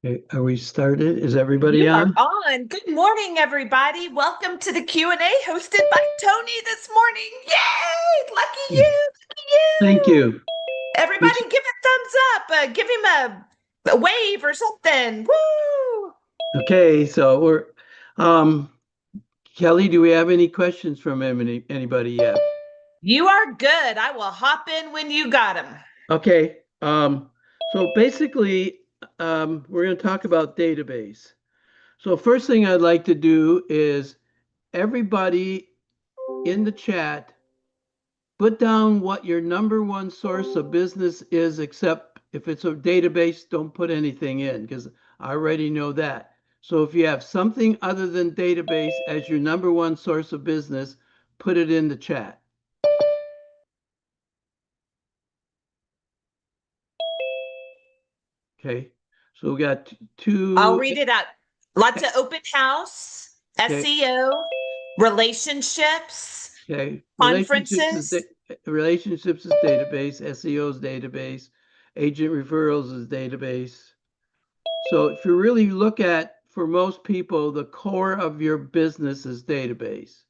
Okay, are we started? Is everybody You are on? on. Good morning, everybody. Welcome to the Q&A hosted by Tony this morning. Yay! Lucky Yeah. you. Lucky Thank you. you. Everybody Which, give a thumbs up. Give him a wave or something. Woo! okay, so um, Kelly, do we have any questions from anybody yet? You are good. I will hop in when you got him. Okay, so basically, we're going to talk about database. So first thing I'd like to do is everybody in the chat, put down what your number one source of business is, except if it's a database, don't put anything in because I already know that. So if you have something other than database as your number one source of business, put it in the chat. Okay. So we got I'll two. read it out. Lots of open house, Okay. SEO, relationships, Okay. conferences. Relationships is database. SEO is database. Agent referrals is database. So if you really look at, for most people, the core of your business is database.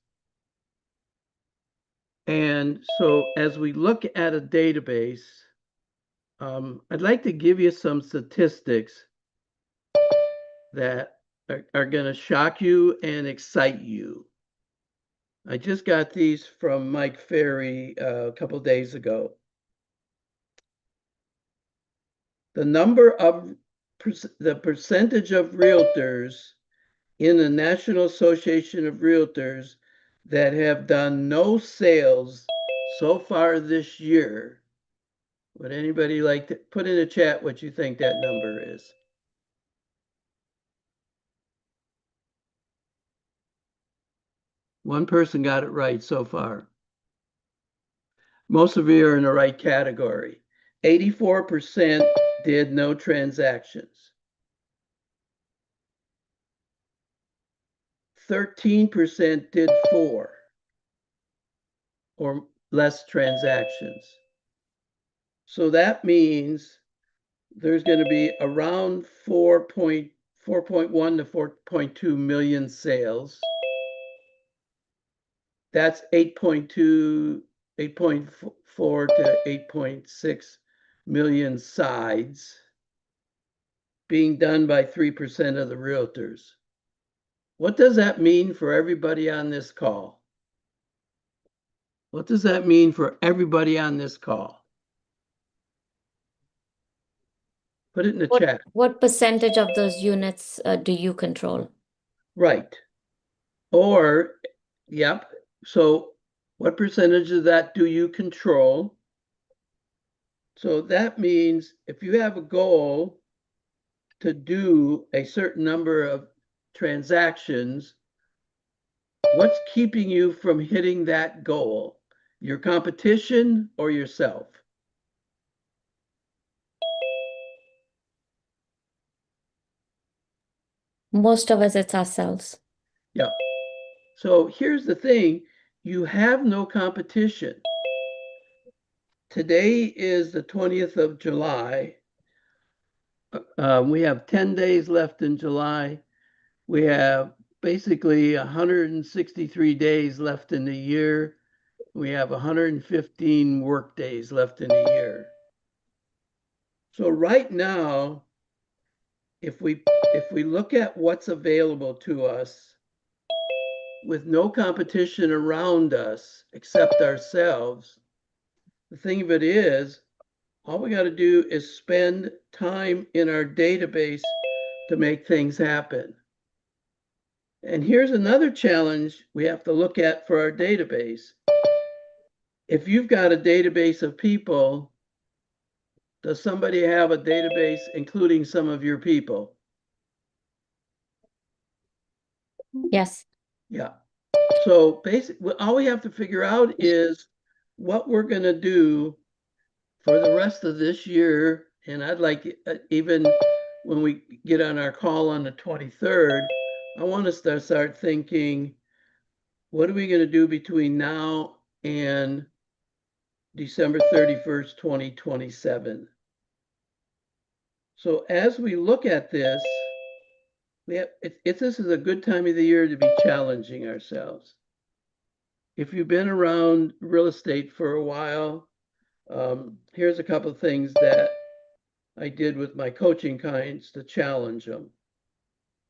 And so as we look at a database, I'd like to give you some statistics that are going to shock you and excite you. I just got these from Mike Ferry a couple days ago. The number of the percentage of realtors in the National Association of Realtors that have done no sales so far this year. Would anybody like to put in the chat what you think that number is? One person got it right so far. Most of you are in the right category. 84% did no transactions. 13% did 4 or less transactions. So that means there's going to be around 4.1 to 4.2 million sales. That's 8.2, 8.4 to 8.6 million sides being done by 3% of the realtors. What does that mean for everybody on this call? What does that mean for everybody on this call? Put it in the What chat. what percentage of those units do you control? Right. Or, yep. So what percentage of that do you control? So that means if you have a goal to do a certain number of transactions, what's keeping you from hitting that goal? Your competition or yourself? Most of us, it's ourselves. Yeah. So here's the thing, you have no competition. Today is the 20th of July. We have 10 days left in July. We have basically 163 days left in the year. We have 115 work days left in a year. So right now, if we look at what's available to us with no competition around us except ourselves, the thing of it is, all we got to do is spend time in our database to make things happen. And here's another challenge we have to look at for our database. If you've got a database of people, does somebody have a database including some of your people? Yes. Yeah. So basically, all we have to figure out is what we're going to do for the rest of this year. And I'd like, even when we get on our call on the 23rd, I want us to start thinking, what are we going to do between now and December 31st, 2027? So as we look at this, this is a good time of the year to be challenging ourselves. If you've been around real estate for a while, here's a couple of things that I did with my coaching clients to challenge them.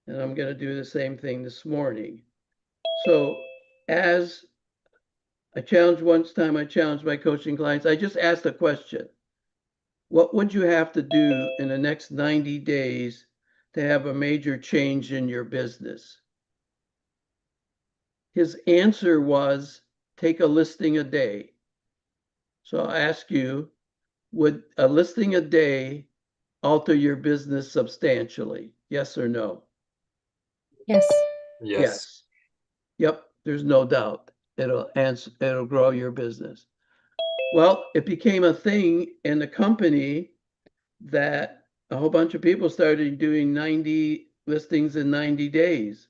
And I'm going to do the same thing this morning. So as I challenged my coaching clients, I just asked a question. What would you have to do in the next 90 days to have a major change in your business? His answer was take a listing a day. So I'll ask you, would a listing a day alter your business substantially? Yes or no? Yes. Yes. Yep, there's no doubt. It'll grow your business. Well, it became a thing in the company that a whole bunch of people started doing 90 listings in 90 days.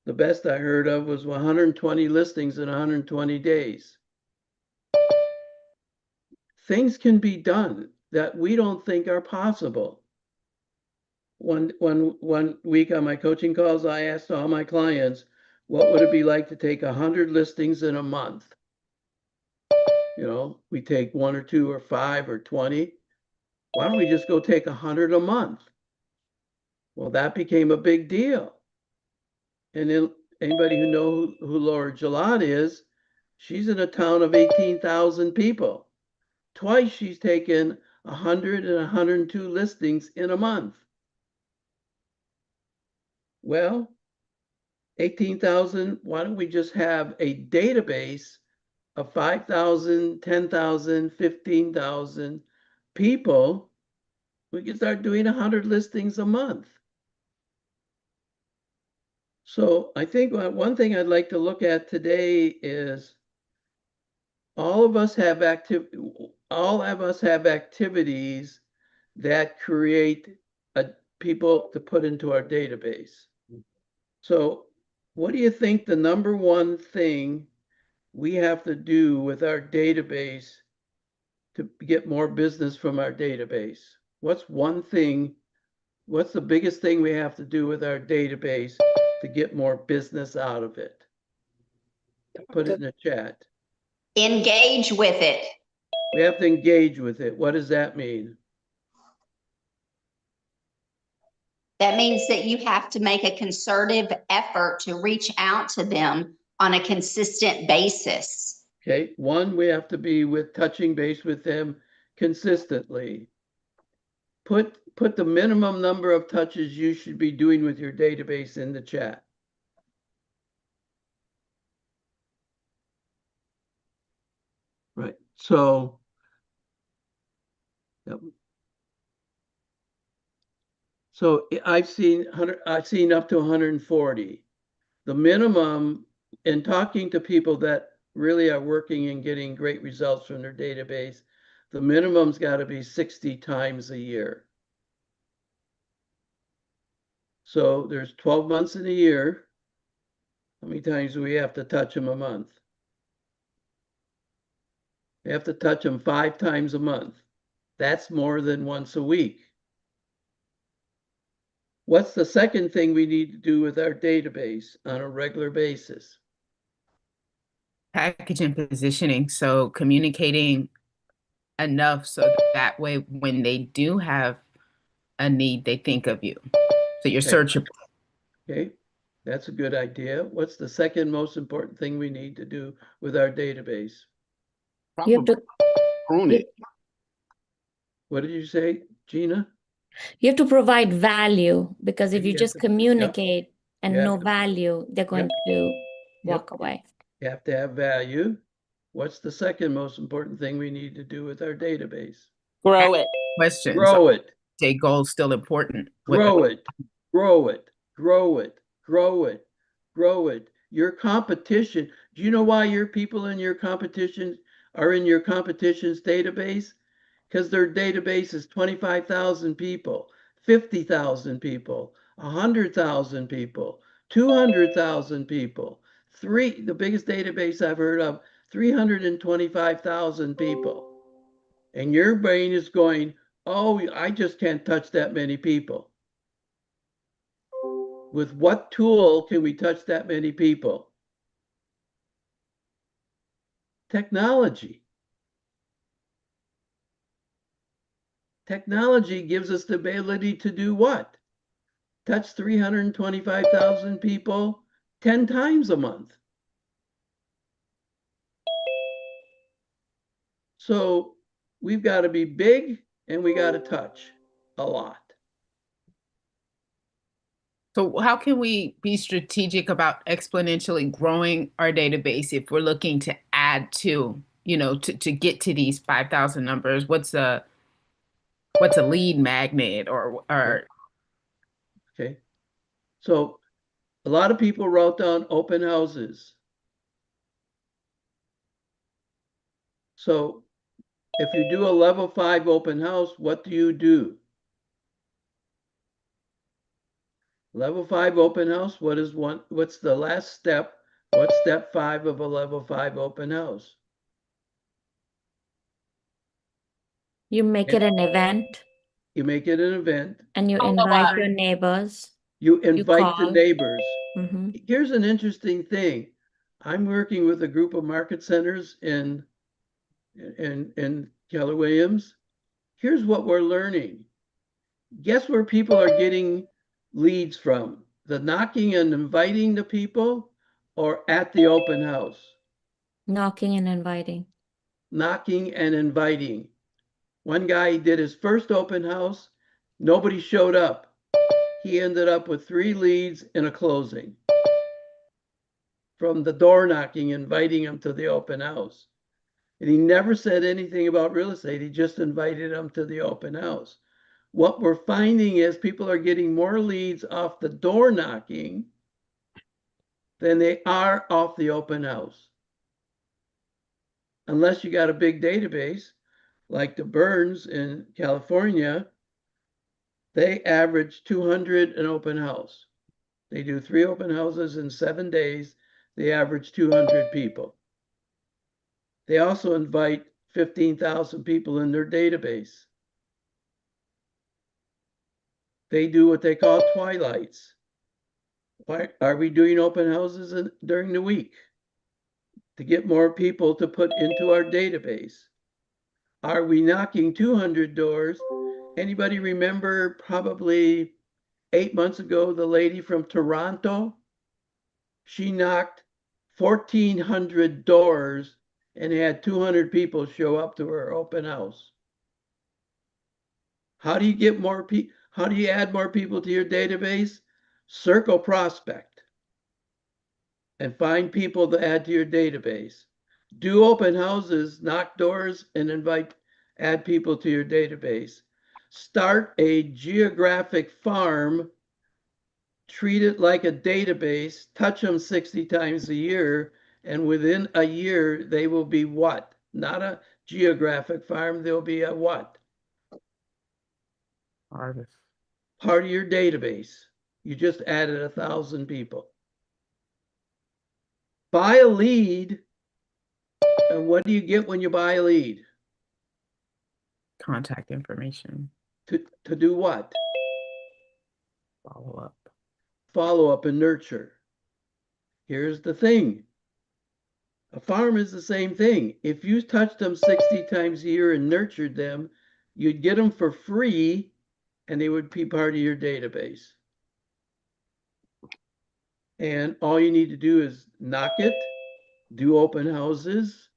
The best I heard of was 120 listings in 120 days. Things can be done that we don't think are possible. One week on my coaching calls, I asked all my clients, what would it be like to take 100 listings in a month? You know, we take one or two or five or 20. Why don't we just go take 100 a month? Well, that became a big deal. And then anybody who knows who Laura Gillot is, she's in a town of 18,000 people. Twice she's taken 100 and 102 listings in a month. Well, 18,000, why don't we just have a database of 5,000, 10,000, 15,000 people? We can start doing 100 listings a month. So I think one thing I'd like to look at today is all of us have activities that create people to put into our database. So what do you think the number one thing we have to do with our database to get more business from our database? What's the biggest thing we have to do with our database to get more business out of it? Put it in the chat. Engage with it. We have to engage with it. What does that mean? That means that you have to make a concerted effort to reach out to them on a consistent basis. Okay, one, we have to be touching base with them consistently. Put the minimum number of touches you should be doing with your database in the chat. Right. So, yep. So I've seen up to 140. The minimum in talking to people that really are working and getting great results from their database, the minimum's got to be 60 times a year. So there's 12 months in a year. How many times do we have to touch them a month? We have to touch them 5 times a month. That's more than once a week. What's the second thing we need to do with our database on a regular basis? Packaging positioning. So communicating enough so that way when they do have a need, they think of you. So you're searchable. Okay, that's a good idea. What's the second most important thing we need to do with our database? You have to Prune it. What did you say, Gina? you have to provide value, because if You you have just to- communicate and You have no to- value, they're going to walk Yep. away. You have to have value. What's the second most important thing we need to do with our database? Grow it. Questions. Grow it. Say goals still important. Grow it. Grow it. Grow it. Grow it. Grow it. Your competition. Do you know why your people in your competition are in your competition's database? Because their database is 25,000 people, 50,000 people, 100,000 people, 200,000 people. The biggest database I've heard of, 325,000 people. And your brain is going, oh, I just can't touch that many people. With what tool can we touch that many people? Technology. Technology gives us the ability to do what? Touch 325,000 people 10 times a month. So we've got to be big and we got to touch a lot. So how can we be strategic about exponentially growing our database if we're looking to add to, to get to these 5,000 numbers? What's a lead magnet or Okay. So a lot of people wrote down open houses. So if you do a level 5 open house, what do you do? Level 5 open house, what's the last step? What's step 5 of a level 5 open house? You make it an event You make it an event. and you Follow invite up. your neighbors. You invite the call. neighbors. Hmm. Here's an interesting thing. I'm working with a group of market centers in Keller Williams. Here's what we're learning. Guess where people are getting leads from? The knocking and inviting the people or at the open house? Knocking and inviting. Knocking and inviting. One guy did his first open house. Nobody showed up. He ended up with 3 leads and a closing from the door knocking, inviting them to the open house. And he never said anything about real estate. He just invited them to the open house. What we're finding is people are getting more leads off the door knocking than they are off the open house. Unless you got a big database like the Burns in California, they average 200 an open house. They do 3 open houses in 7 days. They average 200 people. They also invite 15,000 people in their database. They do what they call twilights. Why are we doing open houses during the week? To get more people to put into our database. Are we knocking 200 doors? Anybody remember probably 8 months ago, the lady from Toronto? She knocked 1,400 doors and had 200 people show up to her open house. How do you get more people? How do you add more people to your database? Circle prospect and find people to add to your database. Do open houses, knock doors, and add people to your database. Start a geographic farm, treat it like a database, touch them 60 times a year, and within a year, they will be what? Not a geographic farm, they'll be a what? harvest? Part of your database. You just added 1,000 people. Buy a lead, and what do you get when you buy a lead? Contact information, To do what? follow up. Follow up and nurture. Here's the thing. A farm is the same thing. If you touched them 60 times a year and nurtured them, you'd get them for free and they would be part of your database. And all you need to do is knock it, do open houses,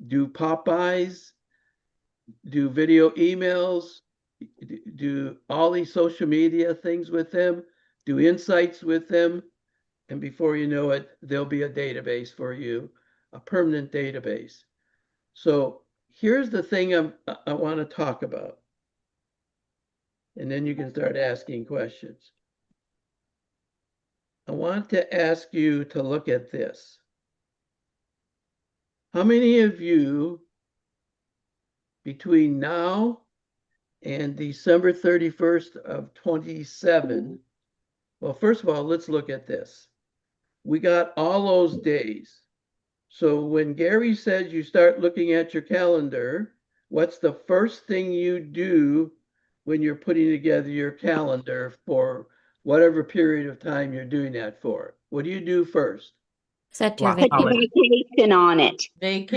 do pop-bys, do video emails, do all these social media things with them, do insights with them, and before you know it, there'll be a database for you, a permanent database. So here's the thing I want to talk about. And then you can start asking questions. I want to ask you to look at this. How many of you between now and December 31st of 27, well, first of all, let's look at this. We got all those days. So when Gary says you start looking at your calendar, what's the first thing you do when you're putting together your calendar for whatever period of time you're doing that for? What do you do first? Set your Block Put the holiday. vacation on it. Vacation.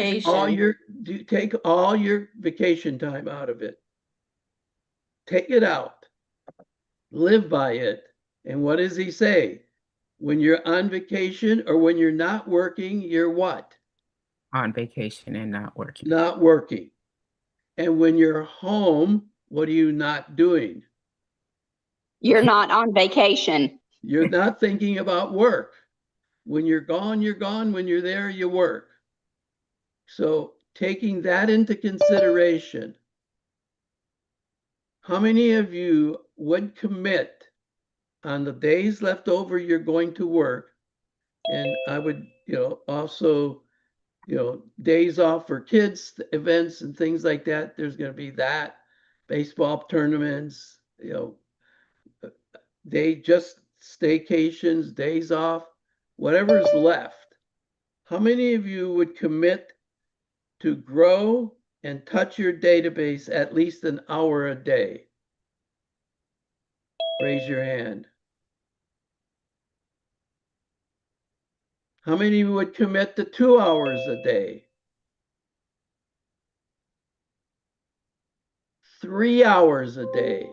Take all your vacation time out of it. Take it out. Live by it. And what does he say? When you're on vacation or when you're not working, you're what? On vacation and not working. Not working. And when you're home, what are you not doing? You're not on vacation. You're not thinking about work. When you're gone, you're gone. When you're there, you work. So taking that into consideration, how many of you would commit on the days left over you're going to work? And I would, also, days off for kids, events and things like that. There's going to be that, baseball tournaments, just staycations, days off, whatever's left. How many of you would commit to grow and touch your database at least an hour a day? Raise your hand. How many would commit to 2 hours a day? 3 hours a day?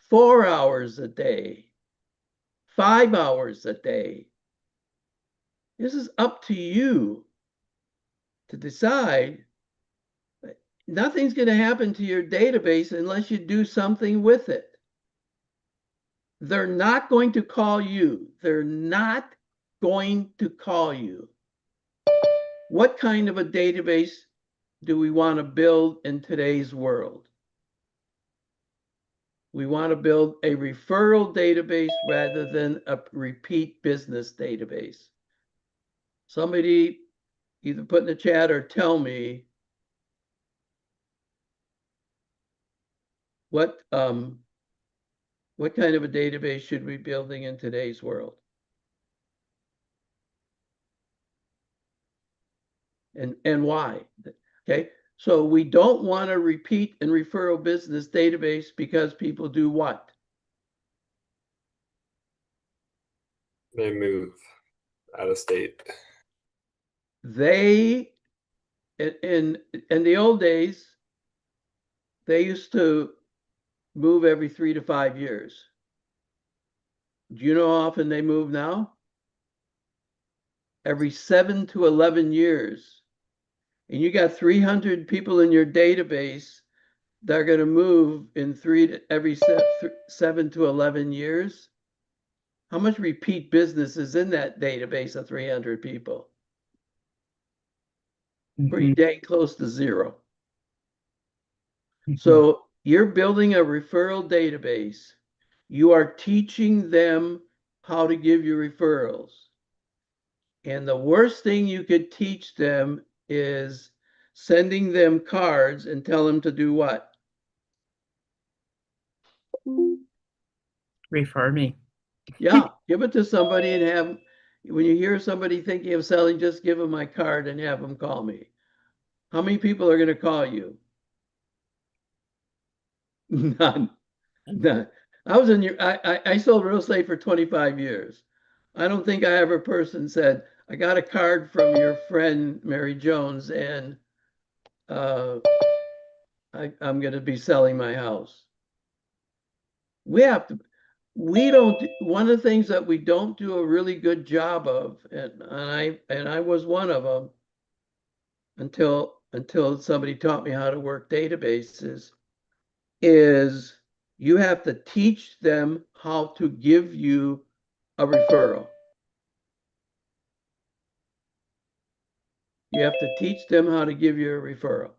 4 hours a day? 5 hours a day? This is up to you to decide. Nothing's going to happen to your database unless you do something with it. They're not going to call you. They're not going to call you. What kind of a database do we want to build in today's world? We want to build a referral database rather than a repeat business database. Somebody either put in the chat or tell me what kind of a database should we be building in today's world? And why? Okay, so we don't want a repeat and referral business database because people do what? They move out of state. They, in the old days, they used to move every 3 to 5 years. Do you know how often they move now? Every 7 to 11 years. And you got 300 people in your database that are going to move in every 7 to 11 years. How much repeat business is in that database of 300 people? Pretty dang close to zero. So you're building a referral database. You are teaching them how to give you referrals. And the worst thing you could teach them is sending them cards and tell them to do what? Refer me. Yeah, give it to somebody and have, when you hear somebody thinking of selling, just give them my card and have them call me. How many people are going to call you? None. None. I sold real estate for 25 years. I don't think I ever person said, I got a card from your friend Mary Jones and I'm going to be selling my house. One of the things that we don't do a really good job of, and I was one of them until somebody taught me how to work databases, is you have to teach them how to give you a referral. You have to teach them how to give you a referral.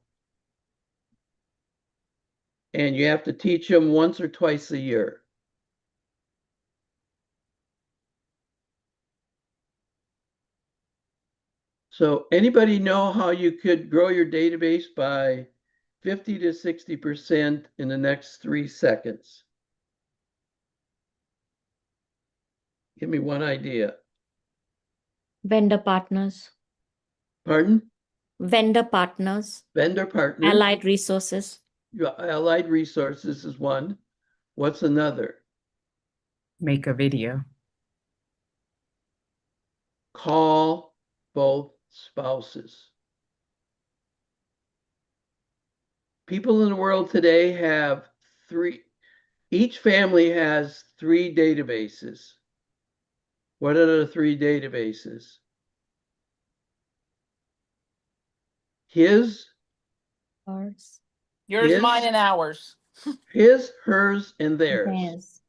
And you have to teach them once or twice a year. So anybody know how you could grow your database by 50 to 60% in the next 3 seconds? Give me one idea. Vendor partners. Pardon? Vendor partners, vendor partners. allied resources, Allied resources is one. What's another? Make a video. Call both spouses. People in the world today have each family has 3 databases. What are the 3 databases? His, ours, Yours, His- mine, and ours. his, hers, and theirs. theirs.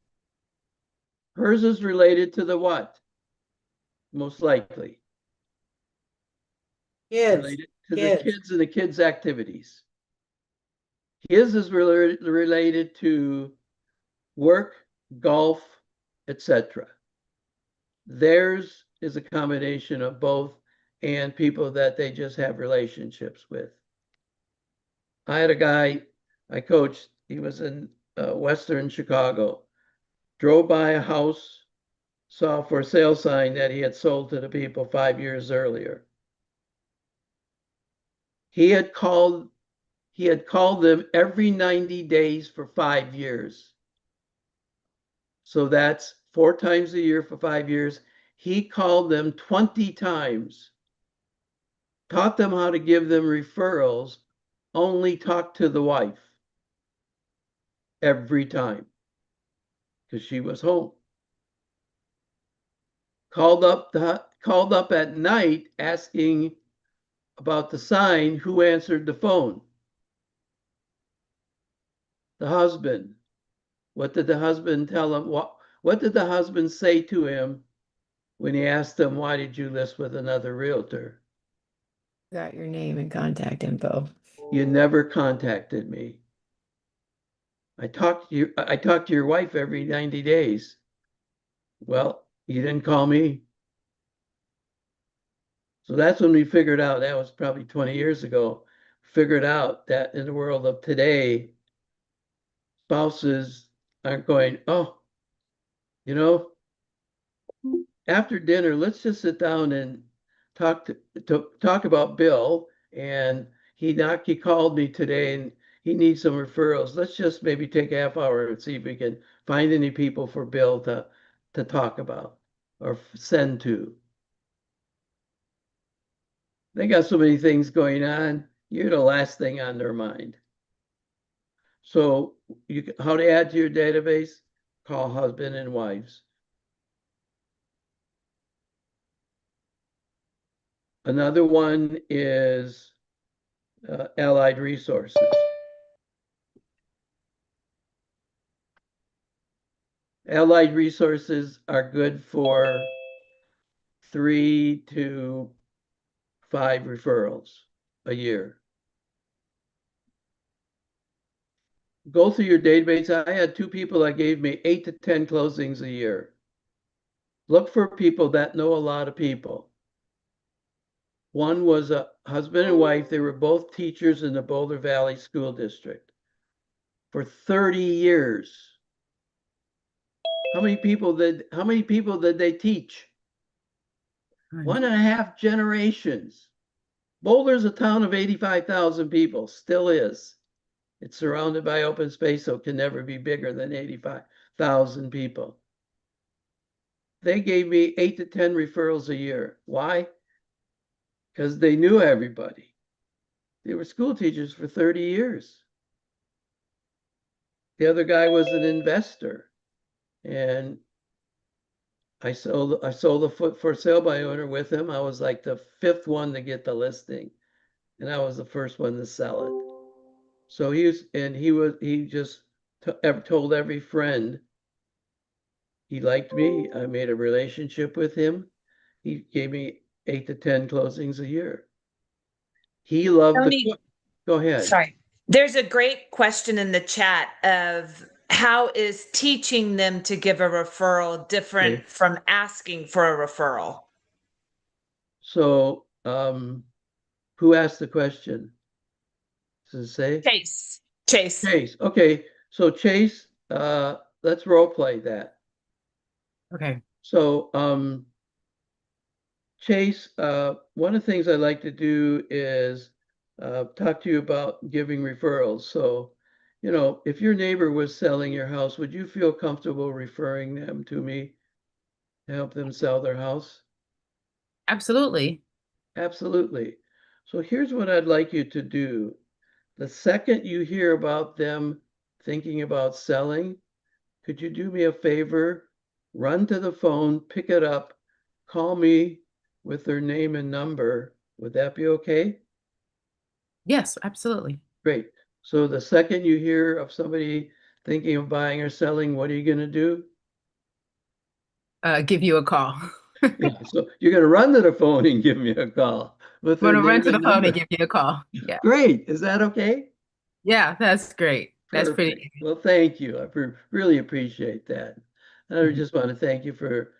Hers is related to the what? Most likely. Related to the kids and the kids' activities. His is related to work, golf, etc. Theirs is a combination of both and people that they just have relationships with. I had a guy I coached, he was in Western Chicago, drove by a house, saw a for sale sign that he had sold to the people 5 years earlier. He had called them every 90 days for 5 years. So that's 4 times a year for 5 years. He called them 20 times, taught them how to give them referrals, only talked to the wife every time because she was home. Called up at night asking about the sign. Who answered the phone? The husband. What did the husband tell him? What did the husband say to him when he asked him, why did you list with another realtor? Got your name and contact info. You never contacted me. I talk to your wife every 90 days. Well, you didn't call me. So that's when we figured out, that was probably 20 years ago, figured out that in the world of today, spouses aren't going, oh, you know, after dinner, let's just sit down and talk about Bill. And he called me today and he needs some referrals. Let's just maybe take a half hour and see if we can find any people for Bill to talk about or send to. They got so many things going on. You're the last thing on their mind. So how to add to your database? Call husband and wives. Another one is allied resources. Allied resources are good for 3 to 5 referrals a year. Go through your database. I had 2 people that gave me 8 to 10 closings a year. Look for people that know a lot of people. One was a husband and wife. They were both teachers in the Boulder Valley School District for 30 years. How many people did they teach? 1.5 generations. Boulder's a town of 85,000 people, still is. It's surrounded by open space, so it can never be bigger than 85,000 people. They gave me 8 to 10 referrals a year. Why? Because they knew everybody. They were school teachers for 30 years. The other guy was an investor. And I sold the for sale by owner with him. I was like the 5th one to get the listing. And I was the first one to sell it. So he just told every friend he liked me. I made a relationship with him. He gave me 8 to 10 closings a year. He loved Tony, go ahead. Sorry. There's a great question in the chat of how is teaching them to give a referral different from asking for a referral? So who asked the question? Does it say? Chase. Chase. Okay. So Chase, let's role play that. Okay. So Chase, one of the things I like to do is talk to you about giving referrals. So, if your neighbor was selling your house, would you feel comfortable referring them to me to help them sell their house? Absolutely. Absolutely. So here's what I'd like you to do. The second you hear about them thinking about selling, could you do me a favor? Run to the phone, pick it up, call me with their name and number. Would that be okay? Yes, absolutely. Great. So the second you hear of somebody thinking of buying or selling, what are you going to do? Give you a call. Yeah, so you're going to run to the phone and give me a call with I'm their gonna run name to the and phone and number. give you a call. Yeah. Great. Is that okay? Yeah, that's great. That's Perfect. pretty. Well, thank you. I really appreciate that. And I Mhm. just want to thank you for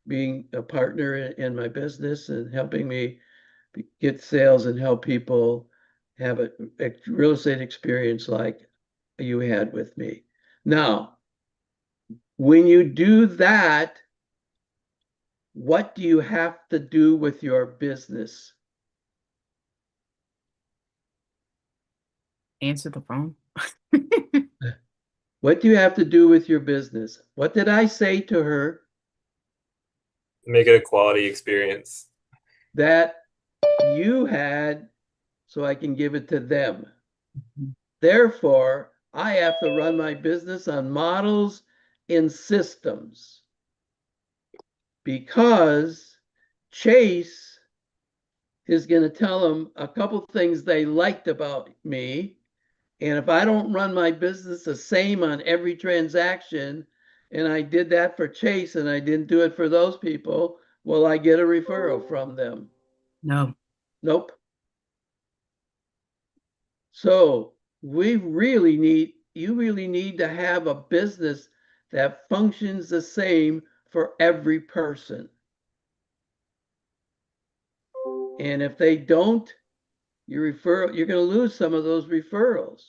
being a partner in my business and helping me get sales and help people have a real estate experience like you had with me. Now, when you do that, what do you have to do with your business? Answer the phone. What do you have to do with your business? What did I say to her? Make it a quality experience. That you had so I can give it to them. Mhm. Therefore, I have to run my business on models and systems because Chase is going to tell them a couple things they liked about me. And if I don't run my business the same on every transaction, and I did that for Chase and I didn't do it for those people, will I get a referral from them? No. Nope. So you really need to have a business that functions the same for every person. And if they don't, you're going to lose some of those referrals.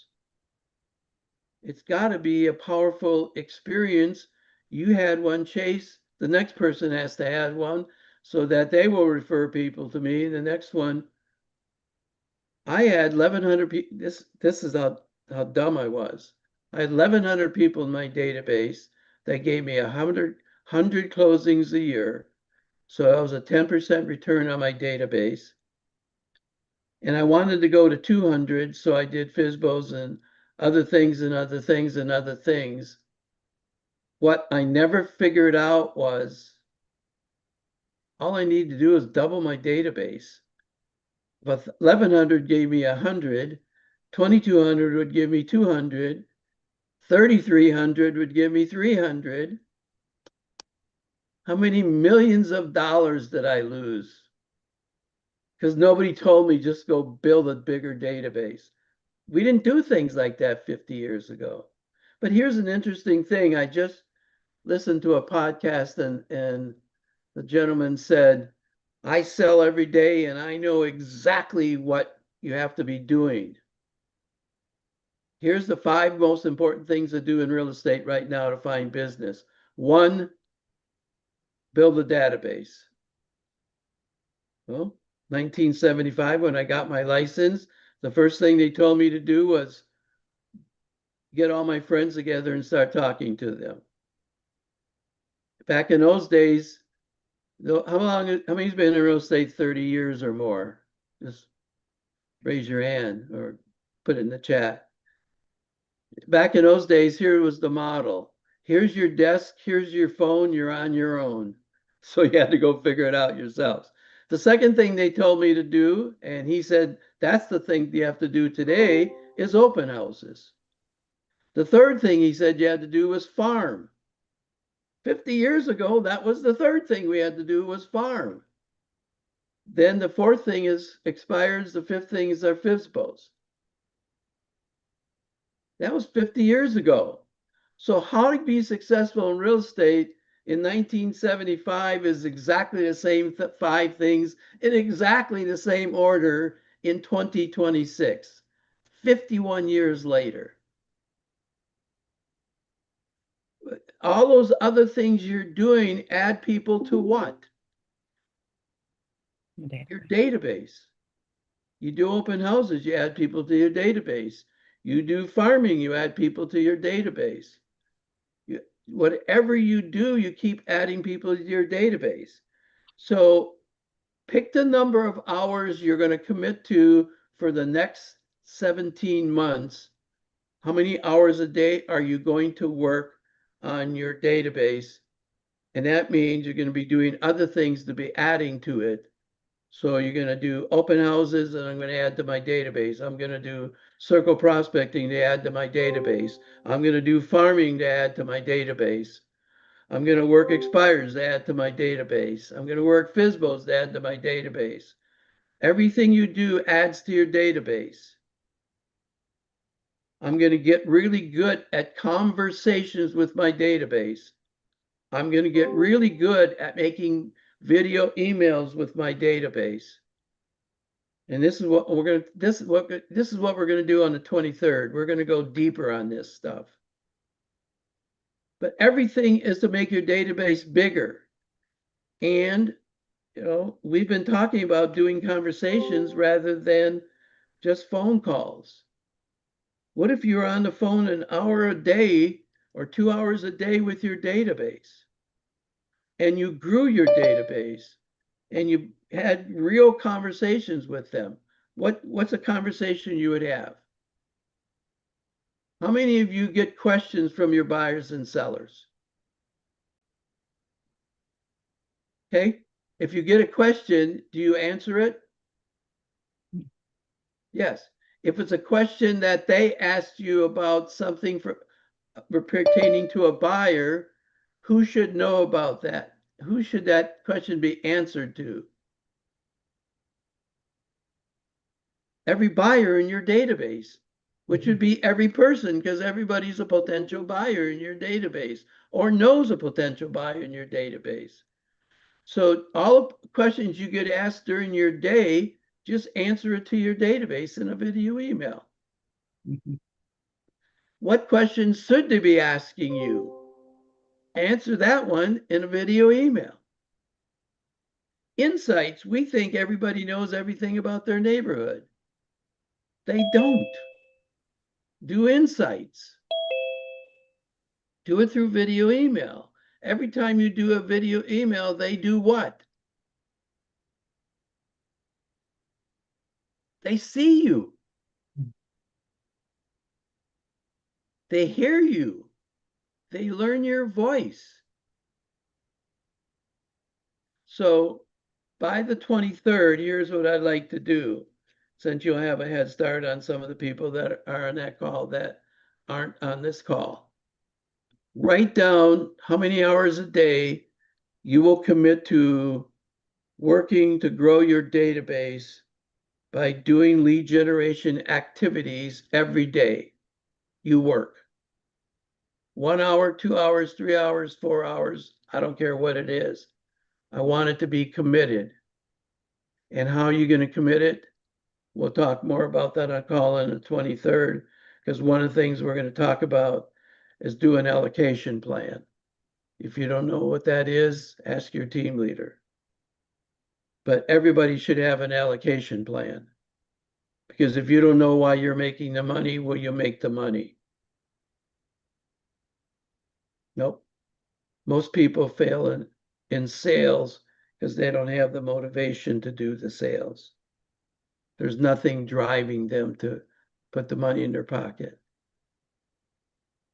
It's got to be a powerful experience. You had one, Chase. The next person has to have one so that they will refer people to me. The next one, I had 1,100 people. This is how dumb I was. I had 1,100 people in my database that gave me 100 closings a year. So that was a 10% return on my database. And I wanted to go to 200, so I did FISBOs and other things and other things and other things. What I never figured out was all I need to do is double my database. If 1,100 gave me 100, 2,200 would give me 200, 3,300 would give me 300. How many millions of dollars did I lose? Because nobody told me just go build a bigger database. We didn't do things like that 50 years ago. But here's an interesting thing. I just listened to a podcast and the gentleman said, I sell every day and I know exactly what you have to be doing. Here's the 5 most important things to do in real estate right now to find business. 1, build a database. Well, 1975, when I got my license, the first thing they told me to do was get all my friends together and start talking to them. Back in those days, how many's been in real estate 30 years or more? Just raise your hand or put it in the chat. Back in those days, here was the model. Here's your desk, here's your phone, you're on your own. So you had to go figure it out yourselves. The second thing they told me to do, and he said, that's the thing you have to do today, is open houses. The third thing he said you had to do was farm. 50 years ago, that was the third thing we had to do was farm. Then the fourth thing is expires. The fifth thing is our FISBOs. That was 50 years ago. So how to be successful in real estate in 1975 is exactly the same 5 things in exactly the same order in 2026, 51 years later. All those other things you're doing add people to what? Your database. You do open houses, you add people to your database. You do farming, you add people to your database. Whatever you do, you keep adding people to your database. So pick the number of hours you're going to commit to for the next 17 months. How many hours a day are you going to work on your database? And that means you're going to be doing other things to be adding to it. So you're going to do open houses, and I'm going to add to my database. I'm going to do circle prospecting to add to my database. I'm going to do farming to add to my database. I'm going to work expires to add to my database. I'm going to work FSBOs to add to my database. Everything you do adds to your database. I'm going to get really good at conversations with my database. I'm going to get really good at making video emails with my database. And this is what we're going to this is what we're going to do on the 23rd. We're going to go deeper on this stuff. But everything is to make your database bigger. And we've been talking about doing conversations rather than just phone calls. What if you're on the phone an hour a day or 2 hours a day with your database, and you grew your database and you had real conversations with them? What's a conversation you would have? How many of you get questions from your buyers and sellers? Okay. If you get a question, do you answer it? Yes. If it's a question that they asked you about something pertaining to a buyer, who should know about that? Who should that question be answered to? Every buyer in your database, which would be every person, because everybody's a potential buyer in your database or knows a potential buyer in your database. So all the questions you get asked during your day, just answer it to your database in a video email. What questions should they be asking you? Answer that one in a video email. Insights, we think everybody knows everything about their neighborhood. They don't. Do insights. Do it through video email. Every time you do a video email, they do what? They see you. They hear you. They learn your voice. So by the 23rd, here's what I'd like to do, since you'll have a head start on some of the people that are on that call that aren't on this call. Write down how many hours a day you will commit to working to grow your database by doing lead generation activities every day you work. 1 hour, 2 hours, 3 hours, 4 hours, I don't care what it is. I want it to be committed. And how are you going to commit it? We'll talk more about that on call on the 23rd, because one of the things we're going to talk about is do an allocation plan. If you don't know what that is, ask your team leader. But everybody should have an allocation plan, because if you don't know why you're making the money, will you make the money? Nope. Most people fail in sales because they don't have the motivation to do the sales. There's nothing driving them to put the money in their pocket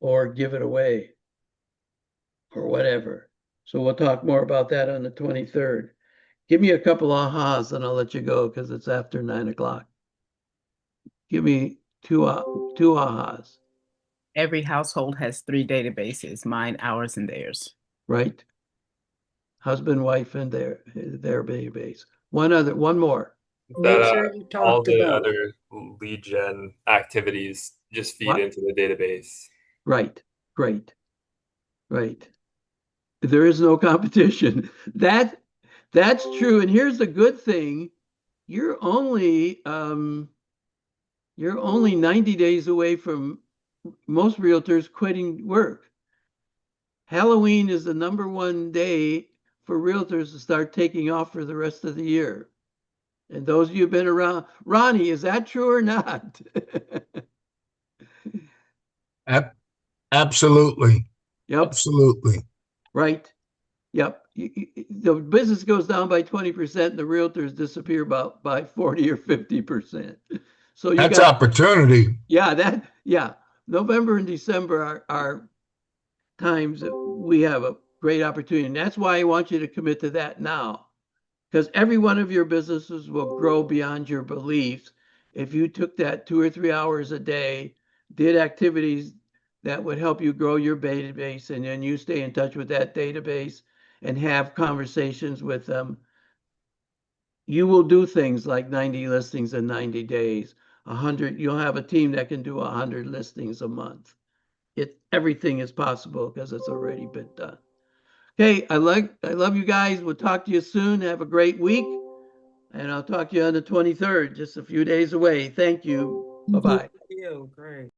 or give it away or whatever. So we'll talk more about that on the 23rd. Give me a couple ahas and I'll let you go, because it's after 9 o'clock. Give me two ahas. Every household has 3 databases, mine, ours, and theirs. Right. Husband, wife, and their database. One more. That Make sure you all talk to the Bill. other lead gen activities just feed What? into the database. Right. Great. Right. There is no competition. That's true. And here's the good thing. You're only 90 days away from most realtors quitting work. Halloween is the #1 day for realtors to start taking off for the rest of the year. And those of you who've been around, Ronnie, is that true or not? Absolutely. Yep, Absolutely. right. Yep. The business goes down by 20% and the realtors disappear about by 40 or 50%. So you That's got, opportunity. yeah. November and December are times that we have a great opportunity. And that's why I want you to commit to that now. Because every one of your businesses will grow beyond your beliefs if you took that 2 or 3 hours a day, did activities that would help you grow your database, and then you stay in touch with that database and have conversations with them. You will do things like 90 listings in 90 days. 100, you'll have a team that can do 100 listings a month. Everything is possible because it's already been done. Okay, I love you guys. We'll talk to you soon. Have a great week. And I'll talk to you on the 23rd, just a few days away. Thank you. Bye-bye. You, great.